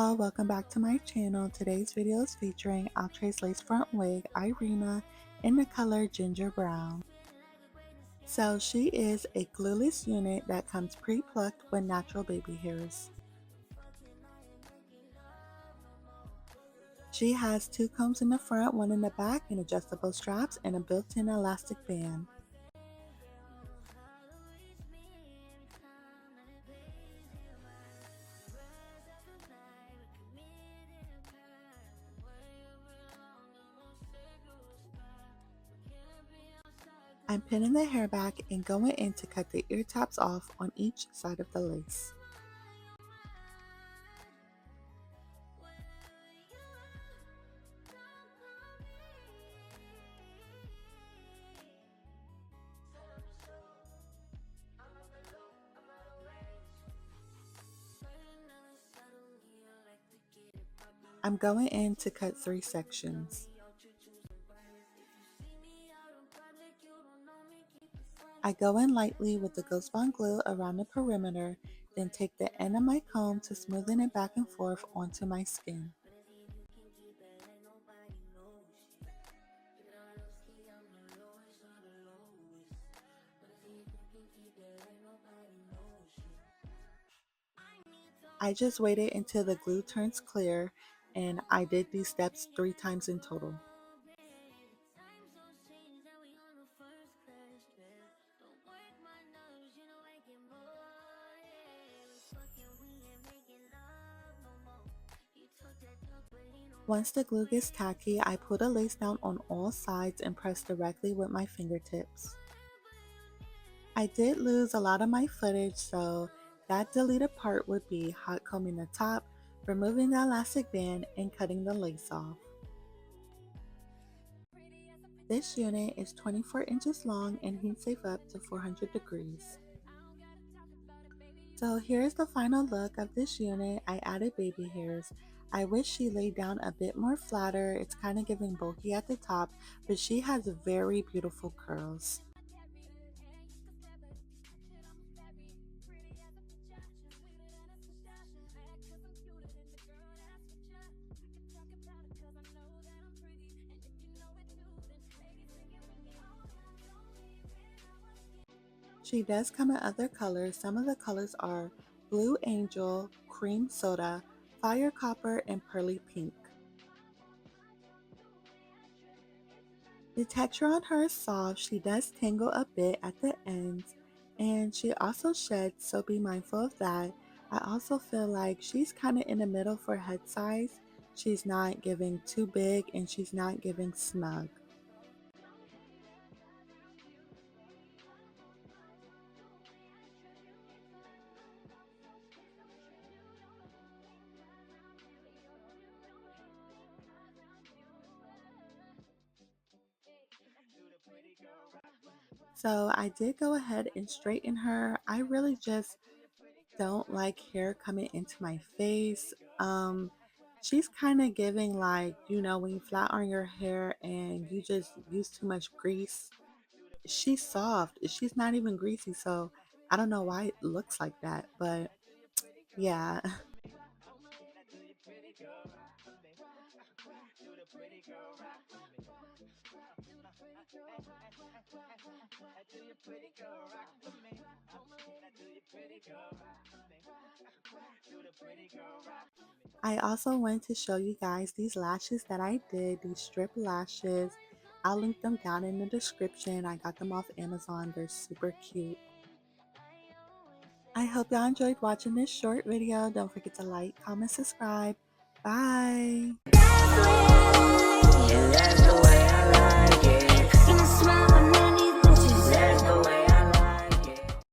y'all, welcome back to my channel. Today's video is featuring Outre's lace front wig, IRENA, in the color ginger brown. So she is a glueless unit that comes pre-plucked with natural baby hairs. She has 2 combs in the front, 1 in the back, and adjustable straps and a built-in elastic band. I'm pinning the hair back and going in to cut the ear tabs off on each side of the lace. I'm going in to cut 3 sections. I go in lightly with the Ghost Bond glue around the perimeter, then take the end of my comb to smoothen it back and forth onto my skin. I just waited until the glue turns clear, and I did these steps 3 times in total. Once the glue gets tacky, I pull the lace down on all sides and press directly with my fingertips. I did lose a lot of my footage, so that deleted part would be hot combing the top, removing the elastic band, and cutting the lace off. This unit is 24 inches long and heat safe up to 400 degrees. So here's the final look of this unit. I added baby hairs. I wish she laid down a bit more flatter. It's kind of giving bulky at the top, but she has very beautiful curls. She does come in other colors. Some of the colors are Blue Angel, Cream Soda, Fire Copper, and Pearly Pink. The texture on her is soft. She does tangle a bit at the ends, and she also sheds, so be mindful of that. I also feel like she's kind of in the middle for head size. She's not giving too big and she's not giving snug. So I did go ahead and straighten her. I really just don't like hair coming into my face. She's kind of giving like, when you flat iron your hair and you just use too much grease. She's soft. She's not even greasy, so I don't know why it looks like that, but yeah. I also wanted to show you guys these lashes that I did, these strip lashes. I'll link them down in the description. I got them off Amazon. They're super cute. I hope y'all enjoyed watching this short video. Don't forget to like, comment, subscribe. Bye!